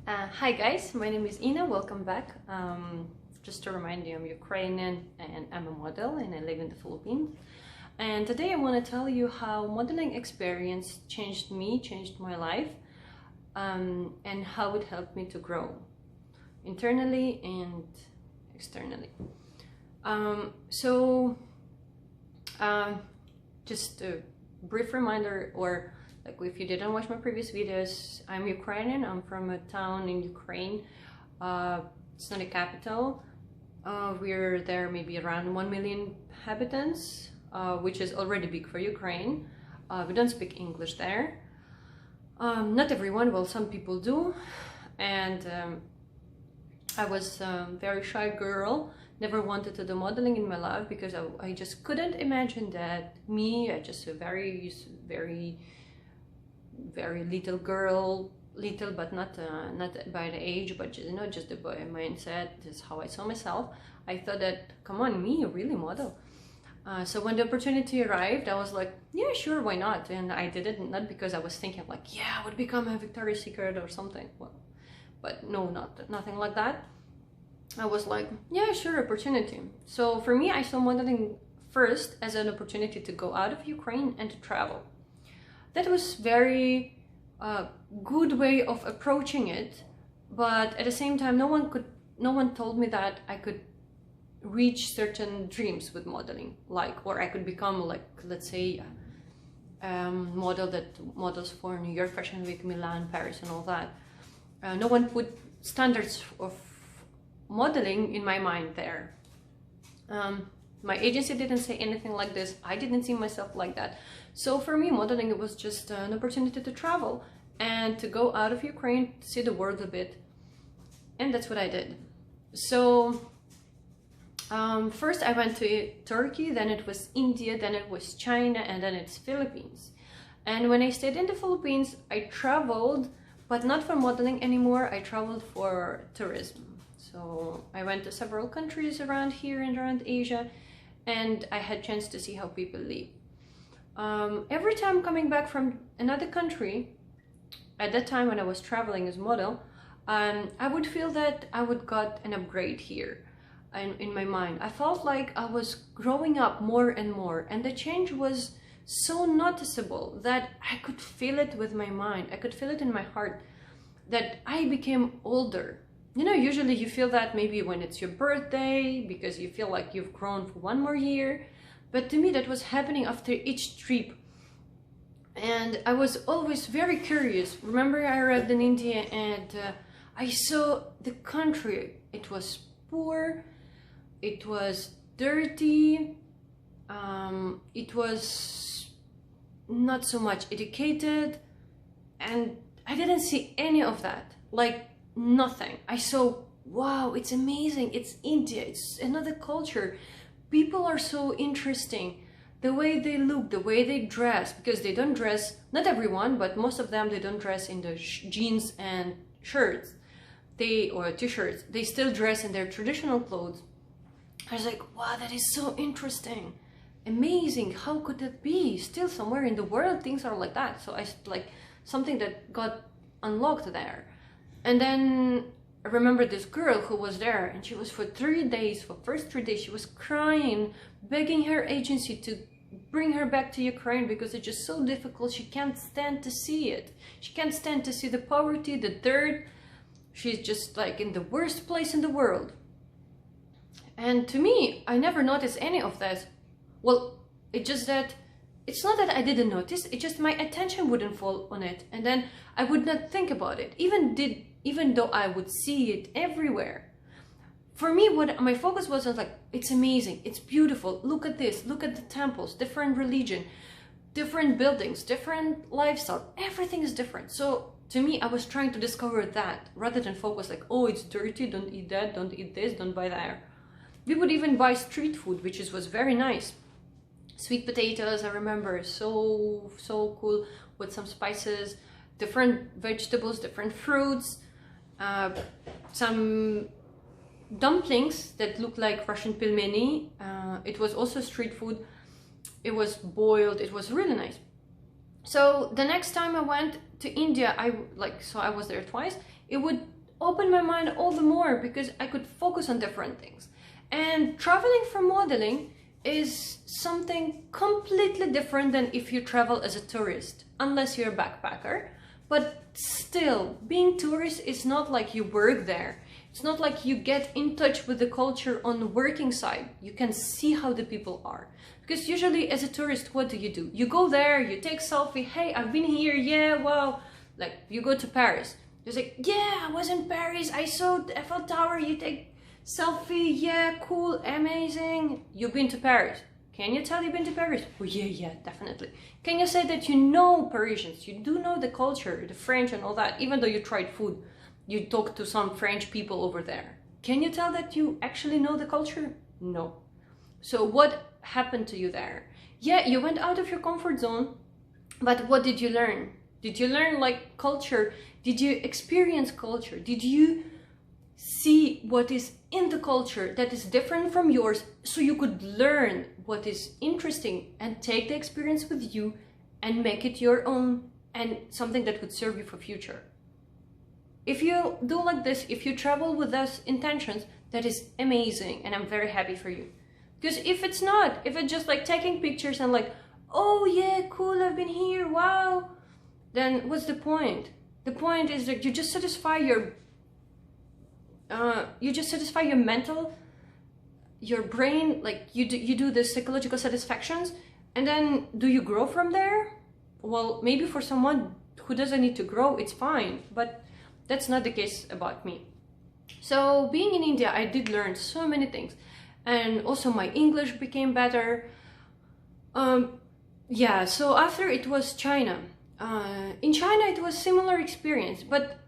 Hi guys, my name is Ina, welcome back. Just to remind you, I'm Ukrainian and I'm a model and I live in the Philippines. And today I want to tell you how modeling experience changed me, changed my life, and how it helped me to grow internally and externally. Just a brief reminder, or like if you didn't watch my previous videos, I'm Ukrainian. I'm from a town in Ukraine. It's not a capital. We're there maybe around 1 million inhabitants, which is already big for Ukraine. We don't speak English there. Not everyone, well, some people do. And I was a very shy girl, never wanted to do modeling in my life because I just couldn't imagine that me, just a very little girl, little but not by the age, but just the boy mindset. This is how I saw myself. I thought that, come on, me, really model. So when the opportunity arrived, I was like, yeah, sure, why not? And I did it not because I was thinking like, yeah, I would become a Victoria's Secret or something. Well, but no, nothing like that. I was like, yeah, sure, opportunity. So for me, I saw modeling first as an opportunity to go out of Ukraine and to travel. That was very good way of approaching it, but at the same time, no one told me that I could reach certain dreams with modeling, or I could become like, let's say, model that models for New York Fashion Week, Milan, Paris, and all that. No one put standards of modeling in my mind there. My agency didn't say anything like this. I didn't see myself like that. So for me, modeling, it was just an opportunity to travel and to go out of Ukraine, to see the world a bit. And that's what I did. So first I went to Turkey, then it was India, then it was China, and then it's Philippines. And when I stayed in the Philippines, I traveled, but not for modeling anymore. I traveled for tourism. So I went to several countries around here and around Asia, and I had a chance to see how people live. Every time coming back from another country, at that time when I was traveling as model, I would feel that I would got an upgrade here in my mind. I felt like I was growing up more and more, and the change was so noticeable that I could feel it with my mind. I could feel it in my heart that I became older. You know, usually you feel that maybe when it's your birthday, because you feel like you've grown for one more year. But to me, that was happening after each trip. And I was always very curious. Remember, I arrived in India and I saw the country. It was poor, it was dirty, it was not so much educated, and I didn't see any of that. Like, nothing. I saw, wow, it's amazing, it's India, it's another culture. People are so interesting. The way they look, the way they dress, because they don't dress, not everyone, but most of them, they don't dress in the jeans and shirts, or t-shirts. They still dress in their traditional clothes. I was like, wow, that is so interesting. Amazing, how could that be? Still somewhere in the world, things are like that. So I like something that got unlocked there. And then I remember this girl who was there, and she was for 3 days, for first 3 days, she was crying, begging her agency to bring her back to Ukraine because it's just so difficult. She can't stand to see it. She can't stand to see the poverty, the dirt. She's just like in the worst place in the world. And to me, I never noticed any of that. Well, it's just that, it's not that I didn't notice, it's just my attention wouldn't fall on it. And then I would not think about it, even though I would see it everywhere. For me, what my focus was like, it's amazing, it's beautiful, look at this, look at the temples, different religion, different buildings, different lifestyle, everything is different. So to me, I was trying to discover that rather than focus like, oh, it's dirty, don't eat that, don't eat this, don't buy that. We would even buy street food, which was very nice. Sweet potatoes, I remember, so cool, with some spices, different vegetables, different fruits, some dumplings that looked like Russian pelmeni. It was also street food. It was boiled. It was really nice. So the next time I went to India, I was there twice. opened my mind all the more because I could focus on different things. And traveling for modeling is something completely different than if you travel as a tourist, unless you're a backpacker. But still, being tourist is not like you work there. It's not like you get in touch with the culture on the working side. You can see how the people are. Because usually as a tourist, what do? You go there, you take selfie, hey, I've been here, yeah, wow. Like you go to Paris, you say, yeah, I was in Paris, I saw the Eiffel Tower, you take selfie, yeah, cool, amazing. You've been to Paris. Can you tell you've been to Paris? Oh yeah, definitely. Can you say that you know Parisians? You do know the culture, the French and all that, even though you tried food. You talk to some French people over there. Can you tell that you actually know the culture? No. So what happened to you there? Yeah, you went out of your comfort zone, but what did you learn? Did you learn like culture? Did you experience culture? Did you see what is in the culture that is different from yours so you could learn what is interesting and take the experience with you and make it your own and something that would serve you for future? If you do like this, if you travel with those intentions, that is amazing and I'm very happy for you. Because if it's not, if it's just like taking pictures and like, oh yeah, cool, I've been here, wow, then what's the point? The point is that you just satisfy your mental, your brain, like you do the psychological satisfactions, and then do you grow from there? Well, maybe for someone who doesn't need to grow, it's fine, but that's not the case about me. So being in India, I did learn so many things, and also my English became better. Yeah, so after it was China. In China it was similar experience, but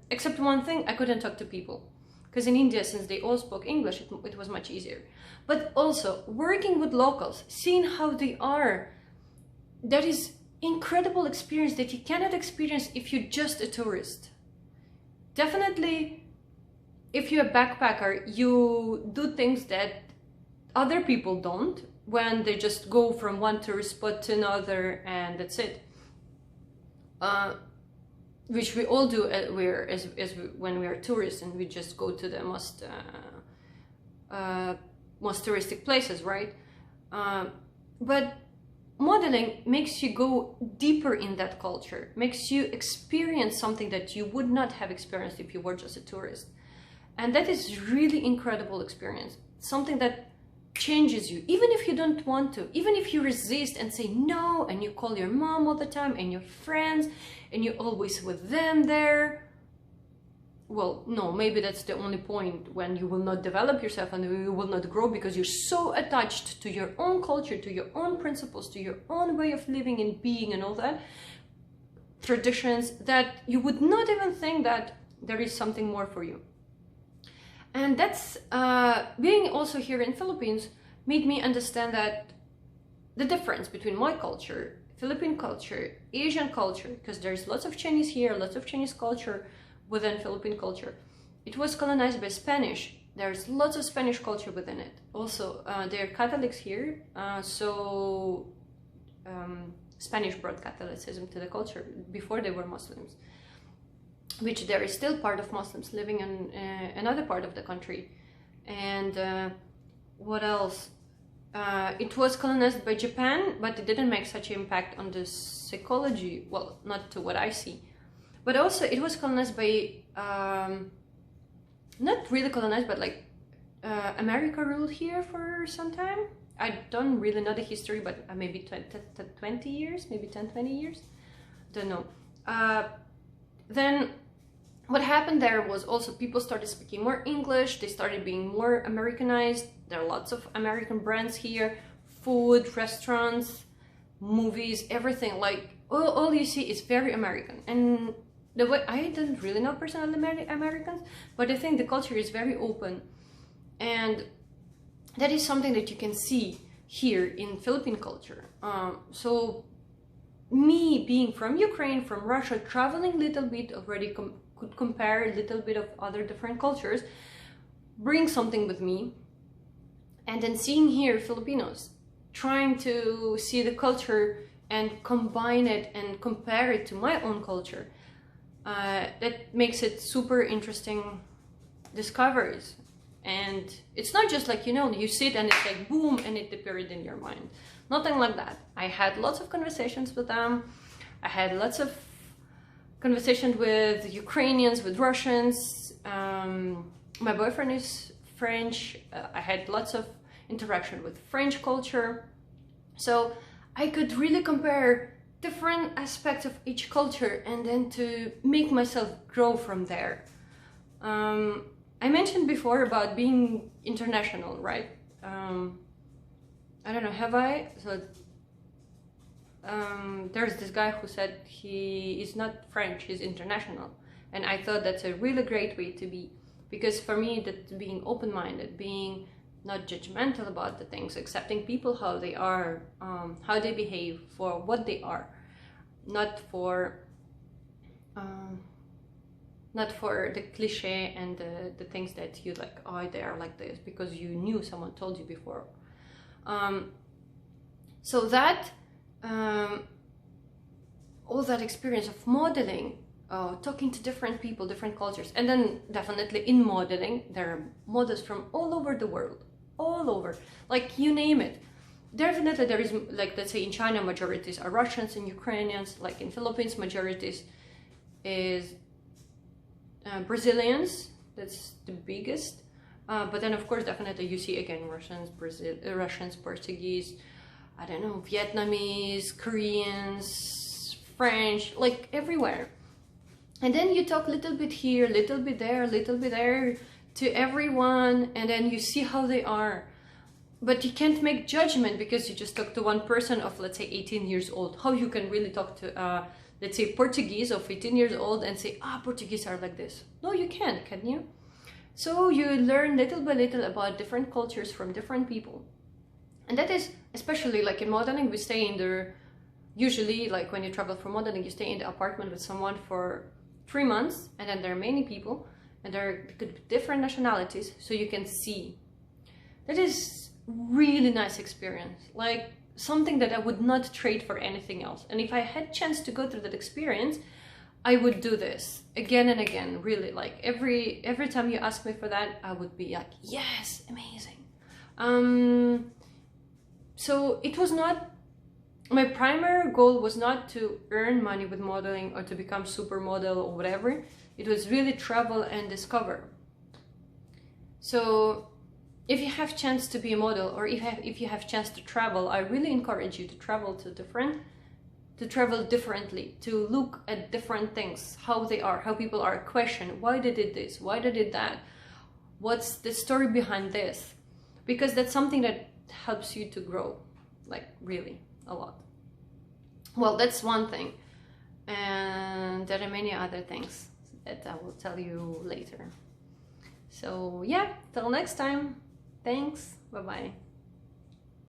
except one thing, I couldn't talk to people. Because in India, since they all spoke English, it was much easier. But also, working with locals, seeing how they are, that is incredible experience that you cannot experience if you're just a tourist. Definitely, if you're a backpacker, you do things that other people don't when they just go from one tourist spot to another and that's it. Which we all do when we are tourists and we just go to the most touristic places, right? But modeling makes you go deeper in that culture, makes you experience something that you would not have experienced if you were just a tourist. And that is really incredible experience, something that changes you, even if you don't want to, even if you resist and say no, and you call your mom all the time and your friends and you're always with them there. Well, no, maybe that's the only point when you will not develop yourself and you will not grow, because you're so attached to your own culture, to your own principles, to your own way of living and being and all that, traditions, that you would not even think that there is something more for you. And that's, being also here in Philippines made me understand that the difference between my culture, Philippine culture, Asian culture, because there's lots of Chinese here, lots of Chinese culture within Philippine culture. It was colonized by Spanish. There's lots of Spanish culture within it. Also, they're Catholics here, so Spanish brought Catholicism to the culture before they were Muslims, which there is still part of Muslims living in another part of the country. And what else? It was colonized by Japan, but it didn't make such an impact on the psychology, well, not to what I see. But also it was colonized by, not really colonized, but like America ruled here for some time. I don't really know the history, but maybe 20 years, maybe 10-20 years, don't know. Then what happened there was also people started speaking more English, they started being more Americanized. There are lots of American brands here, food, restaurants, movies, everything. Like all you see is very American. And the way, I don't really know personally Americans, but I think the culture is very open. And that is something that you can see here in Philippine culture. So me being from Ukraine, from Russia, traveling a little bit already could compare a little bit of other different cultures, bring something with me. And then seeing here Filipinos, trying to see the culture and combine it and compare it to my own culture, that makes it super interesting discoveries. And it's not just like, you know, you sit and it's like boom and it appeared in your mind. Nothing like that. I had lots of conversations with them. I had lots of conversations with Ukrainians, with Russians. My boyfriend is French. I had lots of interaction with French culture. So I could really compare different aspects of each culture and then to make myself grow from there. I mentioned before about being international, right? I don't know, have I? So there's this guy who said he is not French, he's international. And I thought that's a really great way to be. Because for me, that being open-minded, being not judgmental about the things, accepting people how they are, how they behave for what they are, not for the cliche and the things that you like, oh, they are like this because you knew someone told you before. So that all that experience of modeling, talking to different people, different cultures, and then definitely in modeling, there are models from all over the world, all over, like you name it. Definitely there is, like, let's say in China, majorities are Russians and Ukrainians, like in Philippines, majorities is Brazilians, that's the biggest. But then of course, definitely you see again Russians, Russians, Portuguese, I don't know, Vietnamese, Koreans, French, like everywhere. And then you talk a little bit here, little bit there to everyone, and then you see how they are. But you can't make judgment because you just talk to one person of, let's say, 18 years old. How you can really talk to, let's say, Portuguese of 18 years old and say, Portuguese are like this. No, you can't, can you? So you learn little by little about different cultures from different people. And that is, especially like in modeling, we stay in the, usually like when you travel for modeling, you stay in the apartment with someone for 3 months, and then there are many people, and there could be different nationalities, so you can see. That is really nice experience, like something that I would not trade for anything else. And if I had chance to go through that experience, I would do this again and again, really. Like every time you ask me for that, I would be like, yes, amazing. So it was not, my primary goal was not to earn money with modeling or to become supermodel or whatever. It was really travel and discover. So if you have chance to be a model, or if you have chance to travel, I really encourage you to travel to travel differently, to look at different things, how they are, how people are, question why they did this, why they did that, what's the story behind this, because that's something that helps you to grow, like really a lot. Well, that's one thing, and there are many other things that I will tell you later. So yeah, till next time. Thanks. Bye-bye.